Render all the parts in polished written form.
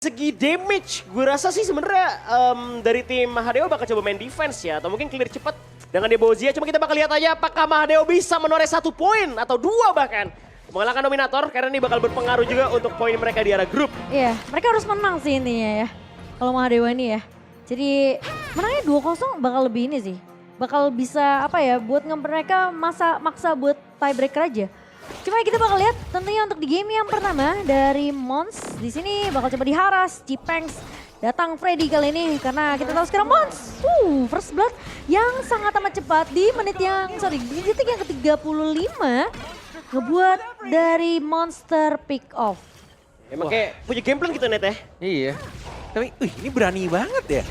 segi damage, gue rasa sih sebenarnya dari tim Mahadeo bakal coba main defense ya, atau mungkin clear cepat dengan dia bawa Zia. Cuma kita bakal lihat aja apakah Mahadeo bisa menoreh 1 poin atau 2 bahkan. Mengalahkan Dominator karena ini bakal berpengaruh juga untuk poin mereka di arah grup. Iya, mereka harus menang sih intinya ya. Kalau Mahadeo ini ya. Jadi menangnya 2-0 bakal lebih ini sih. Bakal bisa apa ya, buat mereka maksa buat tiebreaker aja. Cuma kita bakal lihat tentunya untuk di game yang pertama dari Mons. Di sini bakal coba diharas, Cipengs datang Freddy kali ini karena kita tahu sekarang Mons. First blood yang sangat amat cepat di di detik yang ke-35 ngebuat dari Monster pick off. Emang kayak punya game plan gitu Net ya. Iya. Tapi ini berani banget ya.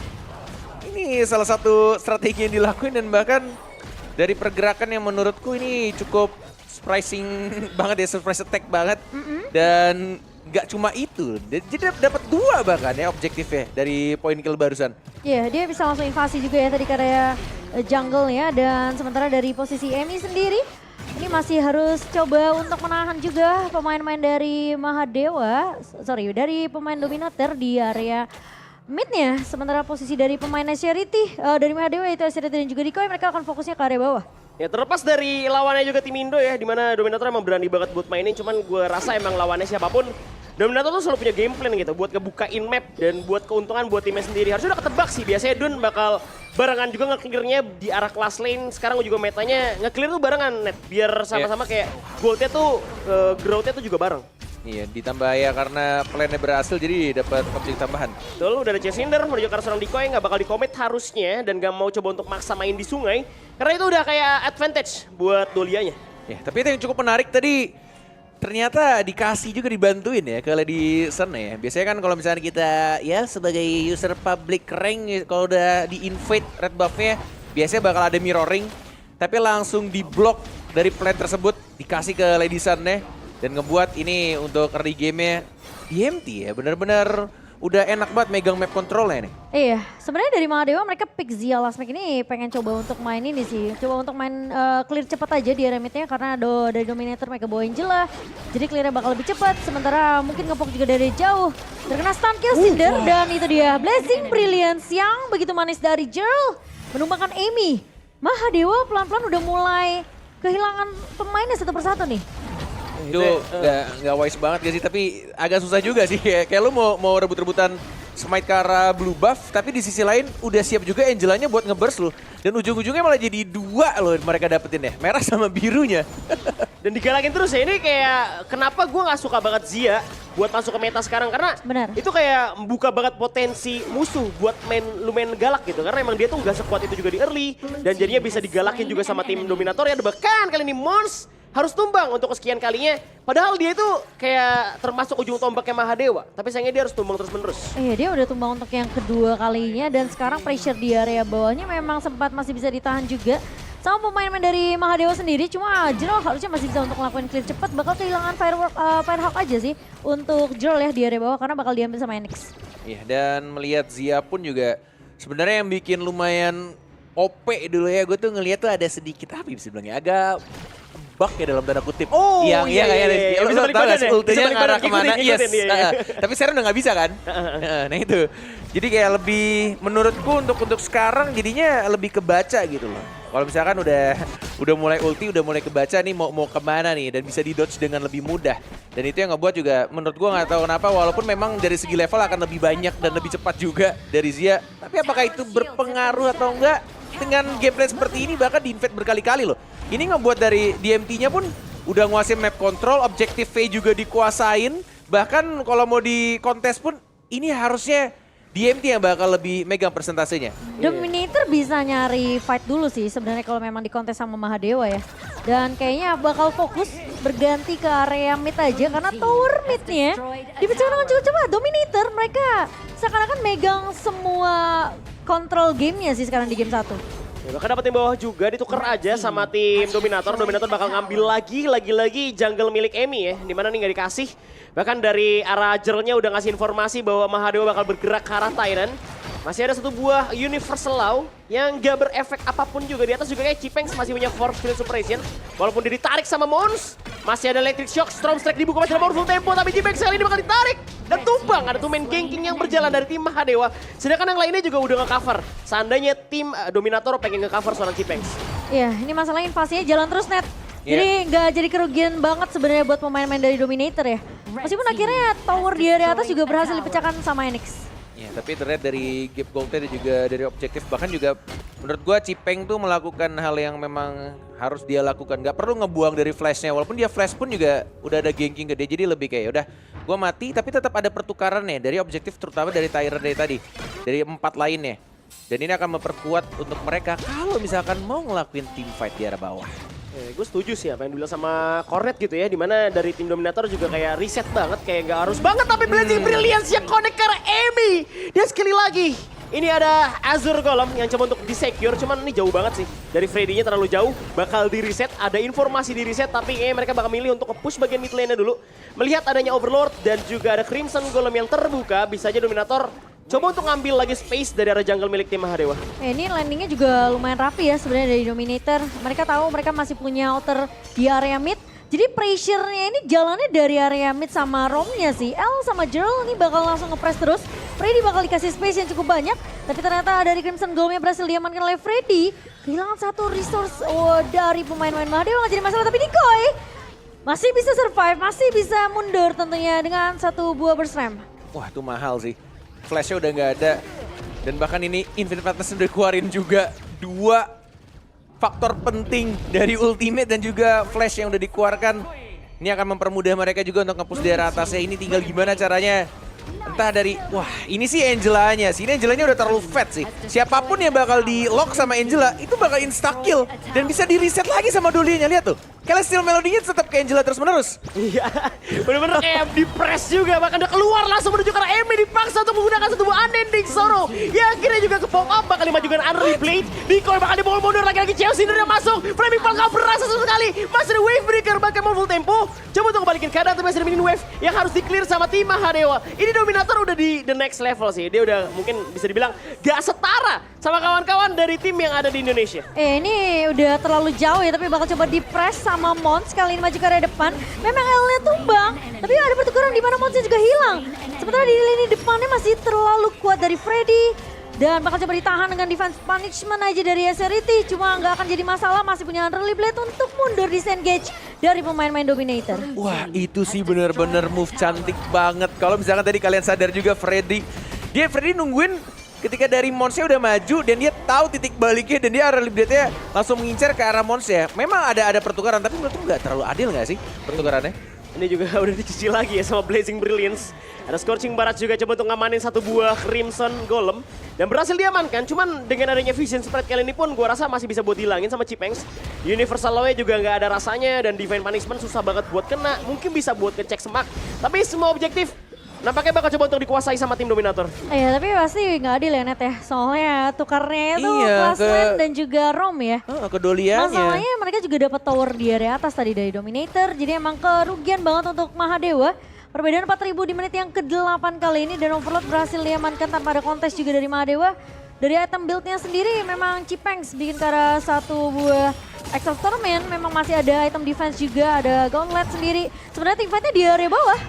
Ini salah satu strategi yang dilakuin dan bahkan dari pergerakan yang menurutku ini cukup surprising banget ya, surprise attack banget. Dan gak cuma itu, jadi dapat 2 bahkan ya objektifnya dari poin kill barusan. Iya, dia bisa langsung invasi juga ya tadi karena jungle ya. Dan sementara dari posisi Emi sendiri, ini masih harus coba untuk menahan juga pemain-pemain dari dari pemain Dominator di area midnya. Sementara posisi dari pemain Charity, dari Mahadeo yaitu Charity dan juga Dikoy, mereka akan fokusnya ke area bawah. Ya terlepas dari lawannya juga tim Indo ya, dimana Dominator emang berani banget buat mainin, cuman gue rasa emang lawannya siapapun, Dominator tuh selalu punya game plan gitu, buat ngebukain map dan buat keuntungan buat timnya sendiri. Harusnya udah ketebak sih, biasanya Dun bakal barengan juga nge-clearnya di arah class lane. Sekarang juga metanya nge-clear tuh barengan Net, biar sama-sama kayak goldnya tuh, growth-nya tuh juga bareng. Iya, ditambah ya karena plannya berhasil jadi dapat objek tambahan. Betul, udah ada Chasinder menuju ke arah seorang Dikoy, nggak bakal di-commit harusnya dan nggak mau coba untuk maksa main di sungai. Karena itu udah kayak advantage buat Dolianya. Ya, tapi itu yang cukup menarik tadi ternyata dikasih juga dibantuin ya ke Lady Sun ya. Biasanya kan kalau misalnya kita ya sebagai user public rank kalau udah di-invade red buff-nya biasanya bakal ada mirroring. Tapi langsung di-block dari plan tersebut dikasih ke Lady Sun-nya. Dan ngebuat ini untuk early game-nya DMT ya, benar-benar udah enak banget megang map control-nya nih. Iya, sebenarnya dari Mahadeo mereka pick Zia last match ini pengen coba untuk main ini sih. Coba untuk main clear cepat aja di area mid-nya karena dari Dominator mereka bawa Angela. Jadi clear-nya bakal lebih cepat, sementara mungkin ngepok juga dari jauh. Terkena stun kill Cinder dan itu dia Blessing Brilliance yang begitu manis dari Jerl. Menumbangkan Amy. Mahadeo pelan-pelan udah mulai kehilangan pemainnya satu persatu nih. Itu nggak wise banget gak sih, tapi agak susah juga sih. Kayak lu mau rebut-rebutan smite ke arah blue buff, tapi di sisi lain udah siap juga Angelanya buat nge-burst lu. Dan ujung-ujungnya malah jadi 2 loh mereka dapetin ya, merah sama birunya. Dan digalakin terus ya, ini kayak kenapa gue gak suka banget Zia buat masuk ke meta sekarang. Karena itu kayak membuka banget potensi musuh buat lumayan galak gitu. Karena emang dia tuh gak sekuat itu juga di early. Dan jadinya bisa digalakin juga sama tim Dominator ya. Bahkan kali ini Mons harus tumbang untuk kesekian kalinya. Padahal dia itu kayak termasuk ujung tombaknya Mahadewa. Tapi sayangnya dia harus tumbang terus-menerus. Iya, dia udah tumbang untuk yang kedua kalinya. Dan sekarang pressure di area bawahnya memang sempat masih bisa ditahan juga sama pemain-pemain dari Mahadewa sendiri. Cuma Jerl harusnya masih bisa untuk ngelakuin clear cepat. Bakal kehilangan Firehawk aja sih untuk Jerl ya di area bawah karena bakal diambil sama Enix. Iya, dan melihat Zia pun juga sebenarnya yang bikin lumayan OP dulu ya. Gue tuh ngeliat tuh ada sedikit apa bisa bilangnya, agak bug ya dalam tanda kutip. Yang bisa balik badan ya? Ultinya ngarah kemana, yes. Iya. Tapi sekarang udah nggak bisa kan? Nah itu. Jadi kayak lebih, menurutku untuk sekarang jadinya lebih kebaca gitu loh. Kalau misalkan udah mulai ulti, udah mulai kebaca nih mau kemana nih. Dan bisa di-dodge dengan lebih mudah. Dan itu yang ngebuat juga menurut gua nggak tahu kenapa, walaupun memang dari segi level akan lebih banyak dan lebih cepat juga dari Zia. Tapi apakah itu berpengaruh atau enggak? Dengan gameplay seperti ini bahkan di-invade berkali-kali loh. Ini ngebuat dari DMT-nya pun udah nguasain map control, objektif V juga dikuasain. Bahkan kalau mau di kontes pun ini harusnya DMT yang bakal lebih megang persentasenya. Dominator bisa nyari fight dulu sih sebenarnya kalau memang di kontes sama Mahadewa ya. Dan kayaknya bakal fokus berganti ke area mid aja karena tower midnya dipecahkan dengan cukup cepat. Dominator mereka seakan-akan megang semua kontrol gamenya sih sekarang di game 1. Ya, bahkan dapat tim bawah juga ditukar aja sama tim Dominator. Dominator bakal ngambil lagi jungle milik Emi ya. Dimana nih nggak dikasih. Bahkan dari arah Jerlnya udah ngasih informasi bahwa Mahadewa bakal bergerak ke arah Tyrant. Masih ada satu buah Universal Law yang gak berefek apapun juga. Di atas juga kayak Cipengs masih punya Force Field Suppression. Walaupun dia ditarik sama Mons. Masih ada Electric Shock, Storm Strike dibuka masih ada Powerful Tempo, tapi G-Banks kali ini bakal ditarik. Dan tumbang, ada two main ganking yang berjalan dari tim Mahadewa. Sedangkan yang lainnya juga udah nge-cover. Seandainya tim Dominator pengen nge-cover seorang G-Banks. Iya, ini masalah invasinya jalan terus net. Jadi nggak jadi kerugian banget sebenarnya buat pemain-pemain dari Dominator ya. Meskipun akhirnya tower di area atas juga berhasil dipecahkan sama Enix. Ya, tapi terlihat dari Gabe Goldnya dan juga dari objektif, bahkan juga menurut gua Cipeng tuh melakukan hal yang memang harus dia lakukan. Gak perlu ngebuang dari flashnya, walaupun dia flash pun juga udah ada ganking gede, jadi lebih kayak udah gua mati tapi tetap ada pertukaran nih dari objektif, terutama dari Tyler dari tadi, dari 4 lainnya. Dan ini akan memperkuat untuk mereka kalau misalkan mau ngelakuin team fight di arah bawah. Gue setuju sih apa yang dibilang sama Cornet gitu ya, dimana dari tim Dominator juga kayak reset banget, kayak gak harus banget, tapi Blazing Brilliance yang connect ke arah Emi. Dan sekali lagi, ini ada Azure Golem yang coba untuk di-secure, cuman ini jauh banget sih. Dari Freddy-nya terlalu jauh, bakal di-reset, ada informasi di-reset, tapi mereka bakal milih untuk nge-push bagian mid lane-nya dulu. Melihat adanya Overlord dan juga ada Crimson Golem yang terbuka, bisa aja Dominator coba untuk ngambil lagi space dari arah jungle milik tim Mahadewa. Ini landingnya juga lumayan rapi ya sebenarnya dari Dominator. Mereka tahu mereka masih punya outer di area mid. Jadi pressure-nya ini jalannya dari area mid sama roamnya sih. L sama Gerald ini bakal langsung nge-press terus. Freddy bakal dikasih space yang cukup banyak. Tapi ternyata dari Crimson Golem yang berhasil diamankan oleh Freddy. Kehilangan satu resource dari pemain-pemain Mahadewa, nggak jadi masalah. Tapi Nikoy masih bisa survive, masih bisa mundur tentunya dengan satu buah burst ram. Wah, itu mahal sih. Flashnya udah nggak ada, dan bahkan ini Infinite Madness udah keluarin juga 2 faktor penting dari ultimate dan juga flash yang udah dikeluarkan. Ini akan mempermudah mereka juga untuk nge-push daerah atasnya. Ini tinggal gimana caranya, entah dari, wah ini sih Angelanya sih, ini Angelanya udah terlalu fat sih. Siapapun yang bakal di lock sama Angela itu bakal insta-kill dan bisa di reset lagi sama Dolianya, lihat tuh. Celestial Melody-nya tetap ke Angela terus-menerus. Iya, bener-bener kayak di-press juga, bahkan udah keluar langsung menuju ke arah Emi, dipaksa untuk menggunakan satu buah unending sorrow. Ya akhirnya juga ke pop up, bakal dimajukan Unreal Blade. Nikoy bakal dibawa mundur lagi-lagi, Chelsea udah masuk. Flaming Fall gak berasa sekali, masih ada Wave Breaker, bahkan mau full tempo. Coba untuk kembalikin keadaan, tapi masih ada minin wave yang harus di-clear sama tim Mahadewa. Ini Dominator udah di the next level sih, dia udah mungkin bisa dibilang gak setara sama kawan-kawan dari tim yang ada di Indonesia. Ini udah terlalu jauh ya, tapi bakal coba di-press sama Mons. Kali ini maju ke area depan. Memang L-nya tumbang, tapi ada pertukaran di mana Monsnya juga hilang. Sementara di lini depannya masih terlalu kuat dari Freddy. Dan bakal coba ditahan dengan defense punishment aja dari SRT. Cuma nggak akan jadi masalah, masih punya Unreal Blade untuk mundur disengage dari pemain-pemain Dominator. Wah, itu sih bener-bener move cantik banget. Kalau misalkan tadi kalian sadar juga Freddy nungguin ketika dari Monsnya udah maju dan dia tahu titik baliknya dan dia Unreal Blade-nya langsung mengincar ke arah Monsnya. Memang ada pertukaran, tapi menurutku nggak terlalu adil nggak sih pertukarannya? Ini juga udah dicuci lagi ya sama Blazing Brilliance. Ada Scorching Barat juga coba untuk ngamanin satu buah Crimson Golem. Dan berhasil diamankan, cuman dengan adanya Vision Spread kali ini pun gua rasa masih bisa buat hilangin sama Cipengs. Universal Law-nya juga nggak ada rasanya dan Divine Punishment susah banget buat kena. Mungkin bisa buat ngecek semak, tapi semua objektif nampaknya bakal coba untuk dikuasai sama tim Dominator. Iya, tapi pasti nggak adil ya Net ya. Soalnya tukarnya itu Class Lane dan juga Rom ya. Kedoliannya. Masalahnya mereka juga dapat tower di area atas tadi dari Dominator. Jadi emang kerugian banget untuk Mahadewa. Perbedaan 4.000 di menit yang ke-8 kali ini dan Overlord berhasil diamankan tanpa ada kontes juga dari Mahadewa. Dari item build-nya sendiri memang Cipengs bikin ke arah satu buah Exhaust Torment. Memang masih ada item defense juga, ada Gauntlet sendiri. Sebenarnya team fight-nya di area bawah.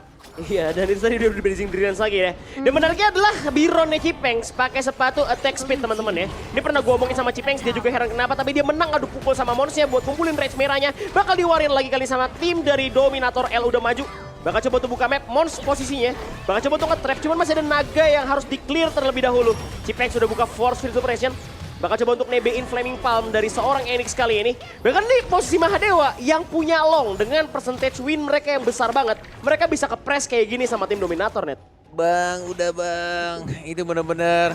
Iya, dan itu tadi udah Blazing Brilliance lagi ya. Dan menariknya adalah Bironnya Cipengs pakai sepatu attack speed teman-teman ya. Ini pernah gue omongin sama Cipengs, dia juga heran kenapa, tapi dia menang adu pukul sama Monsnya buat kumpulin rage merahnya. Bakal diwarin lagi kali sama tim dari Dominator. L udah maju. Bakal coba untuk buka map, Mons posisinya. Bakal coba untuk nge-trap, cuman masih ada naga yang harus di-clear terlebih dahulu. Cipengs sudah buka Force Field Suppression. Bakal coba untuk nebein Flaming Palm dari seorang Enix kali ini. Bahkan nih posisi Mahadewa yang punya long dengan percentage win mereka yang besar banget. Mereka bisa ke-press kayak gini sama tim Dominator, Net. Bang, udah bang. Itu bener-bener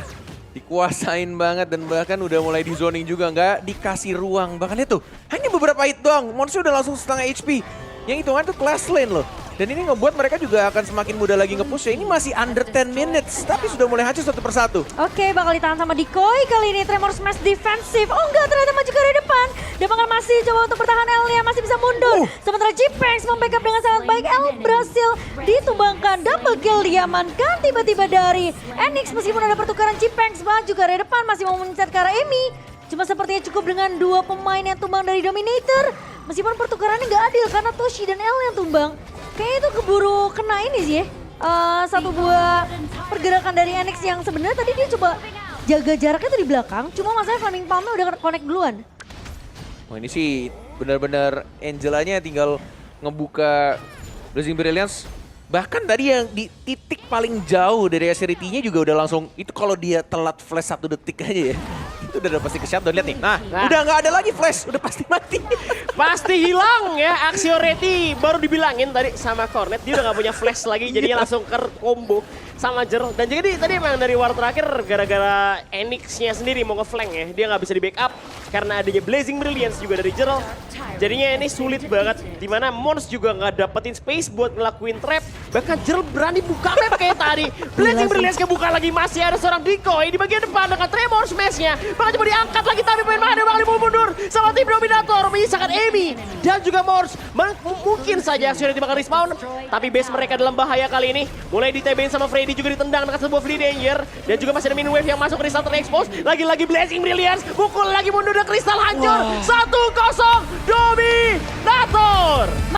dikuasain banget dan bahkan udah mulai di zoning juga. Nggak dikasih ruang. Bahkan itu hanya beberapa hit doang. Monsnya udah langsung setengah HP. Yang hitungan tuh class lane loh. Dan ini ngebuat mereka juga akan semakin mudah lagi nge-push ya. Ini masih under 10 minutes, tapi sudah mulai hancur satu persatu. Oke, bakal ditahan sama Nikoy kali ini. Tremor Smash defensif. Oh enggak, ternyata maju ke area depan. Dia bakal masih coba untuk bertahan L-nya, masih bisa mundur. Sementara Cipengs membackup dengan sangat baik. L berhasil ditumbangkan. Double kill diamankan tiba-tiba dari Enix. Meskipun ada pertukaran Cipengs maju ke area depan, masih mau mencat ke arah Emi. Cuma sepertinya cukup dengan 2 pemain yang tumbang dari Dominator. Meskipun pertukarannya nggak adil karena Toshi dan El yang tumbang. Kayaknya itu keburu kena ini sih ya. Satu buah pergerakan dari NX yang sebenarnya tadi dia coba jaga jaraknya tuh di belakang. Cuma masalahnya Flaming Palm-nya udah connect duluan. Oh ini sih benar-benar Angelanya tinggal ngebuka Blazing Brilliance. Bahkan tadi yang di titik paling jauh dari SRT-nya juga udah langsung, itu kalau dia telat flash 1 detik aja ya. Itu udah pasti ke-shutdown, lihat nih. Nah, udah nggak ada lagi flash, udah pasti mati. Pasti hilang ya, Axio Reti baru dibilangin tadi sama Cornet, dia udah gak punya flash lagi, jadinya langsung ke combo sama Jerl. Dan jadi tadi emang dari war terakhir gara-gara Enix-nya sendiri mau nge-flank ya, dia gak bisa di-backup karena adanya Blazing Brilliance juga dari Jerl. Jadinya ini sulit banget, dimana Mons juga gak dapetin space buat ngelakuin trap, bahkan Jerl berani buka map kayak tadi. Blazing Brilliance kebuka lagi, masih ada seorang decoy di bagian depan dengan Tremor Smash-nya. Bahkan coba diangkat lagi tapi pemain Mahadeo bakal mundur sama tim Dominator menyisakan Amy dan juga Mons. Mungkin saja Axio Reti bakal respawn, tapi base mereka dalam bahaya kali ini. Mulai di-TB sama Freddy juga ditendang dengan sebuah Flea Danger. Dan juga masih ada Min Wave yang masuk, Crystal terexpose. Lagi-lagi Blazing Brilliance, pukul lagi mundur dan Crystal hancur. 1-0